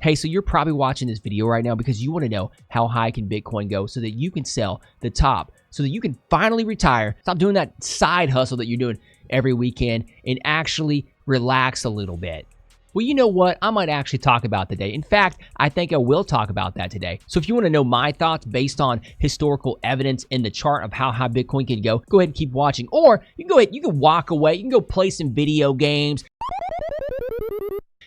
Hey, so you're probably watching this video right now because you want to know how high can Bitcoin go so that you can sell the top, so that you can finally retire, stop doing that side hustle that you're doing every weekend and actually relax a little bit. Well, you know what? I might actually talk about today. In fact, I think I will talk about that today. So if you want to know my thoughts based on historical evidence in the chart of how high Bitcoin can go ahead and keep watching. Or you can go ahead, you can walk away, you can go play some video games,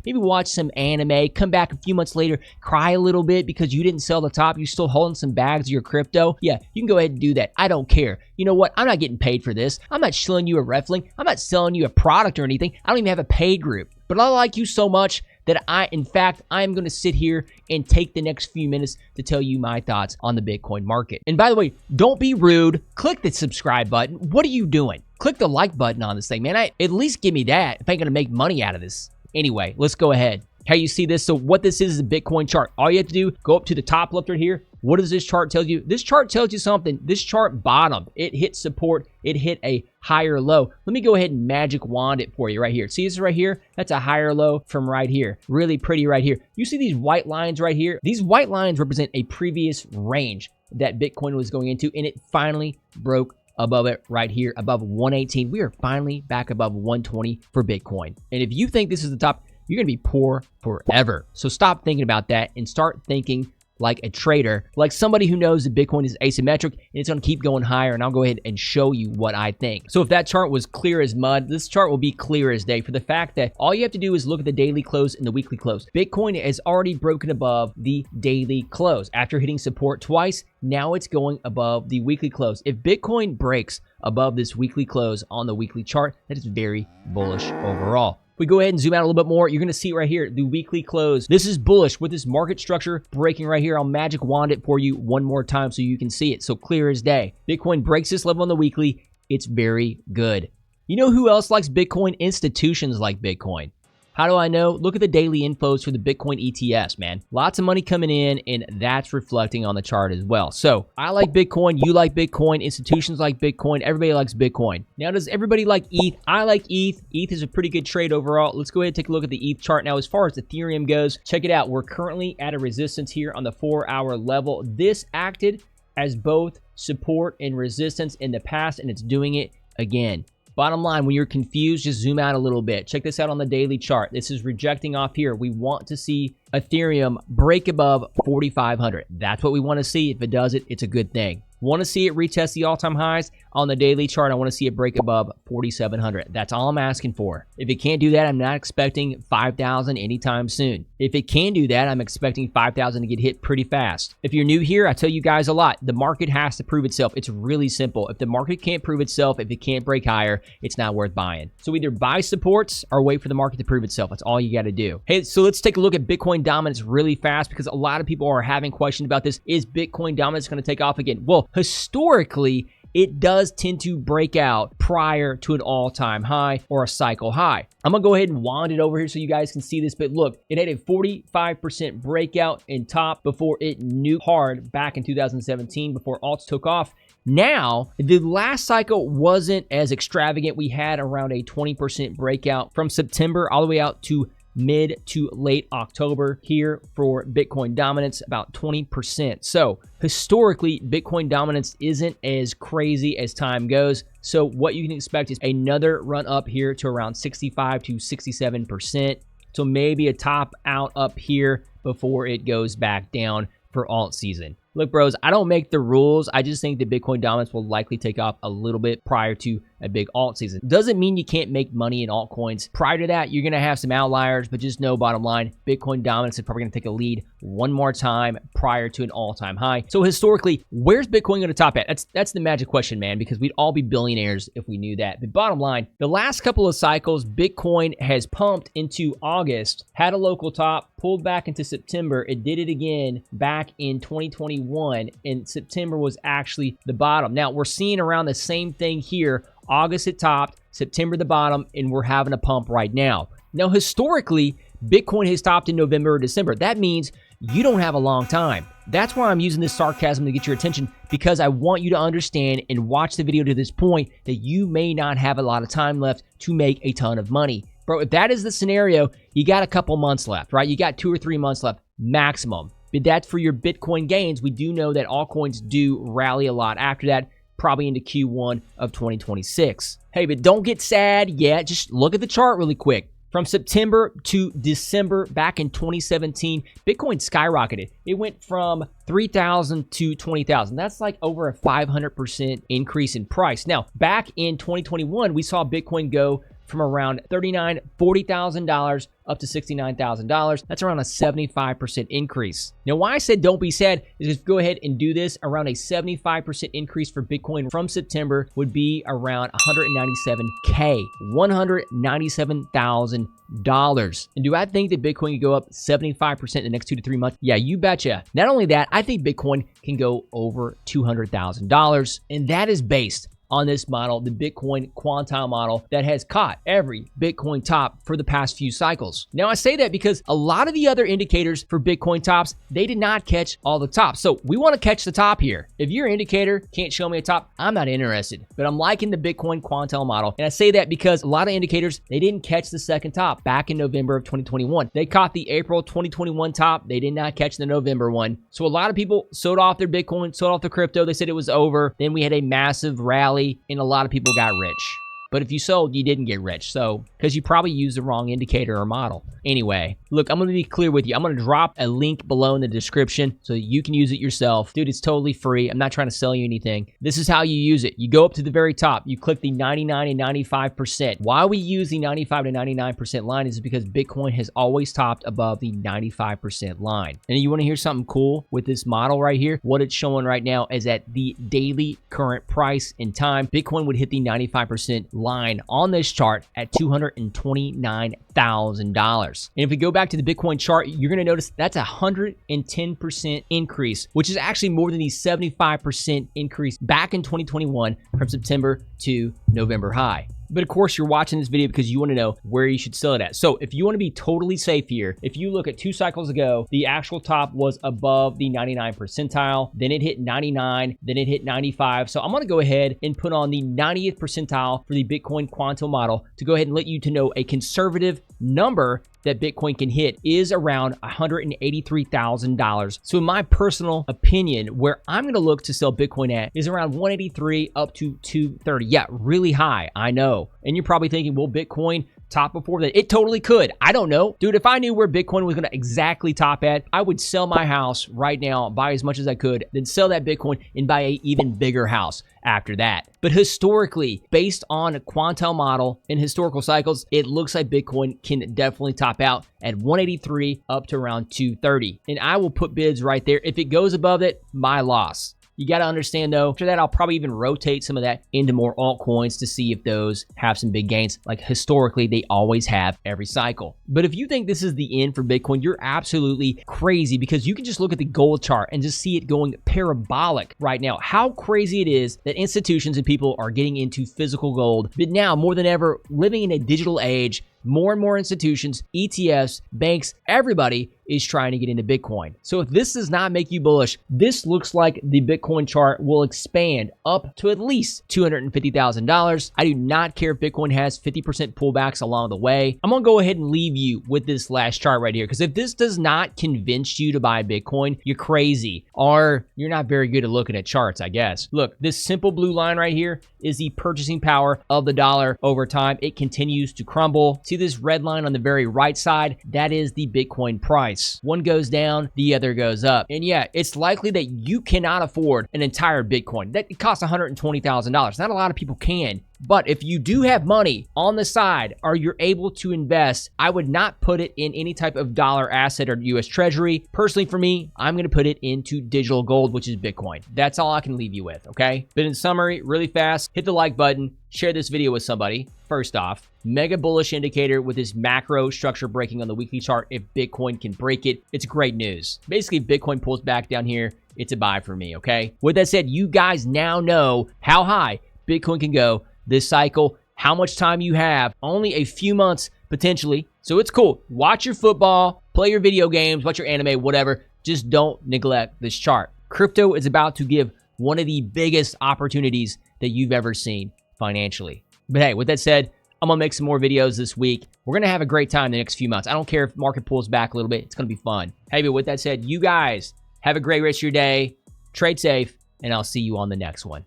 maybe watch some anime, come back a few months later, cry a little bit because you didn't sell the top, you're still holding some bags of your crypto. Yeah, you can go ahead and do that. I don't care. You know what? I'm not getting paid for this. I'm not shilling you a Refling. I'm not selling you a product or anything. I don't even have a paid group. But I like you so much that in fact, I'm going to sit here and take the next few minutes to tell you my thoughts on the Bitcoin market. And by the way, don't be rude. Click the subscribe button. What are you doing? Click the like button on this thing, man. At least give me that if I'm going to make money out of this. Anyway, let's go ahead. How you see this? So what this is a Bitcoin chart. All you have to do, go up to the top left right here. What does this chart tell you? This chart tells you something. This chart bottomed. It hit support. It hit a higher low. Let me go ahead and magic wand it for you right here. See this right here? That's a higher low from right here. Really pretty right here. You see these white lines right here? These white lines represent a previous range that Bitcoin was going into, and it finally broke above it right here, above 118. We are finally back above 120 for Bitcoin. And if you think this is the top, you're going to be poor forever. So stop thinking about that and start thinking like a trader, like somebody who knows that Bitcoin is asymmetric and it's going to keep going higher. And I'll go ahead and show you what I think. So if that chart was clear as mud, this chart will be clear as day for the fact that all you have to do is look at the daily close and the weekly close. Bitcoin has already broken above the daily close after hitting support twice. Now it's going above the weekly close. If Bitcoin breaks above this weekly close on the weekly chart, that is very bullish overall. If we go ahead and zoom out a little bit more, you're going to see right here, the weekly close. This is bullish with this market structure breaking right here. I'll magic wand it for you one more time so you can see it. So clear as day. Bitcoin breaks this level on the weekly. It's very good. You know who else likes Bitcoin? Institutions like Bitcoin. How do I know? Look at the daily inflows for the Bitcoin ETFs, man. Lots of money coming in, and that's reflecting on the chart as well. So I like Bitcoin. You like Bitcoin. Institutions like Bitcoin. Everybody likes Bitcoin. Now, does everybody like ETH? I like ETH. ETH is a pretty good trade overall. Let's go ahead and take a look at the ETH chart. Now, as far as Ethereum goes, check it out. We're currently at a resistance here on the 4-hour level. This acted as both support and resistance in the past, and it's doing it again. Bottom line, when you're confused, just zoom out a little bit. Check this out on the daily chart. This is rejecting off here. We want to see Ethereum break above 4,500. That's what we want to see. If it does it, it's a good thing. Want to see it retest the all-time highs on the daily chart. I want to see it break above 4,700. That's all I'm asking for. If it can't do that, I'm not expecting 5,000 anytime soon. If it can do that, I'm expecting 5,000 to get hit pretty fast. If you're new here, I tell you guys a lot. The market has to prove itself. It's really simple. If the market can't prove itself, if it can't break higher, it's not worth buying. So either buy supports or wait for the market to prove itself. That's all you got to do. Hey, so let's take a look at Bitcoin dominance really fast because a lot of people are having questions about this. Is Bitcoin dominance going to take off again? Well, historically, it does tend to break out prior to an all-time high or a cycle high. I'm going to go ahead and wand it over here so you guys can see this. But look, it had a 45% breakout in top before it nuked hard back in 2017 before alts took off. Now, the last cycle wasn't as extravagant. We had around a 20% breakout from September all the way out to mid to late October here for Bitcoin dominance, about 20%. So historically, Bitcoin dominance isn't as crazy as time goes. So what you can expect is another run up here to around 65 to 67%. So maybe a top out up here before it goes back down for alt season. Look, bros, I don't make the rules. I just think that Bitcoin dominance will likely take off a little bit prior to a big alt season. Doesn't mean you can't make money in altcoins. Prior to that, you're going to have some outliers, but just know, bottom line, Bitcoin dominance is probably going to take a lead one more time prior to an all-time high. So historically, where's Bitcoin going to top at? That's the magic question, man, because we'd all be billionaires if we knew that. But bottom line, the last couple of cycles, Bitcoin has pumped into August, had a local top, pulled back into September. It did it again back in 2021, and September was actually the bottom. Now, we're seeing around the same thing here. August it topped, September the bottom, and we're having a pump right now. Now, historically, Bitcoin has topped in November or December. That means you don't have a long time. That's why I'm using this sarcasm to get your attention, because I want you to understand and watch the video to this point that you may not have a lot of time left to make a ton of money. Bro, if that is the scenario, you got a couple months left, right? You got 2 or 3 months left maximum. But that's for your Bitcoin gains. We do know that altcoins do rally a lot after that, probably into Q1 of 2026. Hey, but don't get sad yet. Just look at the chart really quick. From September to December back in 2017, Bitcoin skyrocketed. It went from 3,000 to 20,000. That's like over a 500% increase in price. Now, back in 2021, we saw Bitcoin go from around $39,000, $40,000 up to $69,000. That's around a 75% increase. Now, why I said don't be sad is just go ahead and do this. Around a 75% increase for Bitcoin from September would be around $197K, $197,000. And do I think that Bitcoin could go up 75% in the next 2 to 3 months? Yeah, you betcha. Not only that, I think Bitcoin can go over $200,000, and that is based on this model, the Bitcoin quantile model that has caught every Bitcoin top for the past few cycles. Now, I say that because a lot of the other indicators for Bitcoin tops, they did not catch all the tops. So we want to catch the top here. If your indicator can't show me a top, I'm not interested. But I'm liking the Bitcoin quantile model. And I say that because a lot of indicators, they didn't catch the second top back in November of 2021. They caught the April 2021 top. They did not catch the November one. So a lot of people sold off their Bitcoin, sold off the crypto. They said it was over. Then we had a massive rally and a lot of people got rich. But if you sold, you didn't get rich. So, because you probably used the wrong indicator or model. Anyway, look, I'm going to be clear with you. I'm going to drop a link below in the description so you can use it yourself. Dude, it's totally free. I'm not trying to sell you anything. This is how you use it. You go up to the very top. You click the 99 and 95%. Why we use the 95 to 99% line is because Bitcoin has always topped above the 95% line. And you want to hear something cool with this model right here? What it's showing right now is at the daily current price in time, Bitcoin would hit the 95% line on this chart at $229,000. And if we go back to the Bitcoin chart, you're going to notice that's a 110% increase, which is actually more than the 75% increase back in 2021 from September to November high. But of course, you're watching this video because you want to know where you should sell it at. So if you want to be totally safe here, if you look at 2 cycles ago, the actual top was above the 99 percentile, then it hit 99, then it hit 95. So I'm going to go ahead and put on the 90th percentile for the Bitcoin quantile model to go ahead and let you to know a conservative number that Bitcoin can hit is around $183,000. So in my personal opinion, where I'm going to look to sell Bitcoin at is around 183 up to 230. Yeah, really high, I know. And you're probably thinking, will Bitcoin top before that? It totally could. I don't know. Dude, if I knew where Bitcoin was going to exactly top at, I would sell my house right now, buy as much as I could, then sell that Bitcoin and buy an even bigger house after that. But historically, based on a quantile model in historical cycles, it looks like Bitcoin can definitely top out at 183 up to around 230. And I will put bids right there. If it goes above it, my loss. You got to understand, though, after that, I'll probably even rotate some of that into more altcoins to see if those have some big gains. Like historically, they always have every cycle. But if you think this is the end for Bitcoin, you're absolutely crazy because you can just look at the gold chart and just see it going parabolic right now. How crazy it is that institutions and people are getting into physical gold. But now, more than ever, living in a digital age, more and more institutions, ETFs, banks, everybody is trying to get into Bitcoin. So if this does not make you bullish, this looks like the Bitcoin chart will expand up to at least $250,000. I do not care if Bitcoin has 50% pullbacks along the way. I'm going to go ahead and leave you with this last chart right here because if this does not convince you to buy Bitcoin, you're crazy or you're not very good at looking at charts, I guess. Look, this simple blue line right here is the purchasing power of the dollar over time. It continues to crumble. See this red line on the very right side? That is the Bitcoin price. One goes down, the other goes up. And yeah, it's likely that you cannot afford an entire Bitcoin. That it costs $120,000. Not a lot of people can. But if you do have money on the side or you're able to invest, I would not put it in any type of dollar asset or US Treasury. Personally, for me, I'm going to put it into digital gold, which is Bitcoin. That's all I can leave you with, okay? But in summary, really fast, hit the like button, share this video with somebody. First off, mega bullish indicator with this macro structure breaking on the weekly chart. If Bitcoin can break it, it's great news. Basically, if Bitcoin pulls back down here, it's a buy for me, okay? With that said, you guys now know how high Bitcoin can go this cycle, how much time you have, only a few months potentially. So it's cool. Watch your football, play your video games, watch your anime, whatever. Just don't neglect this chart. Crypto is about to give one of the biggest opportunities that you've ever seen financially. But hey, with that said, I'm going to make some more videos this week. We're going to have a great time the next few months. I don't care if market pulls back a little bit. It's going to be fun. Hey, but with that said, you guys have a great rest of your day. Trade safe, and I'll see you on the next one.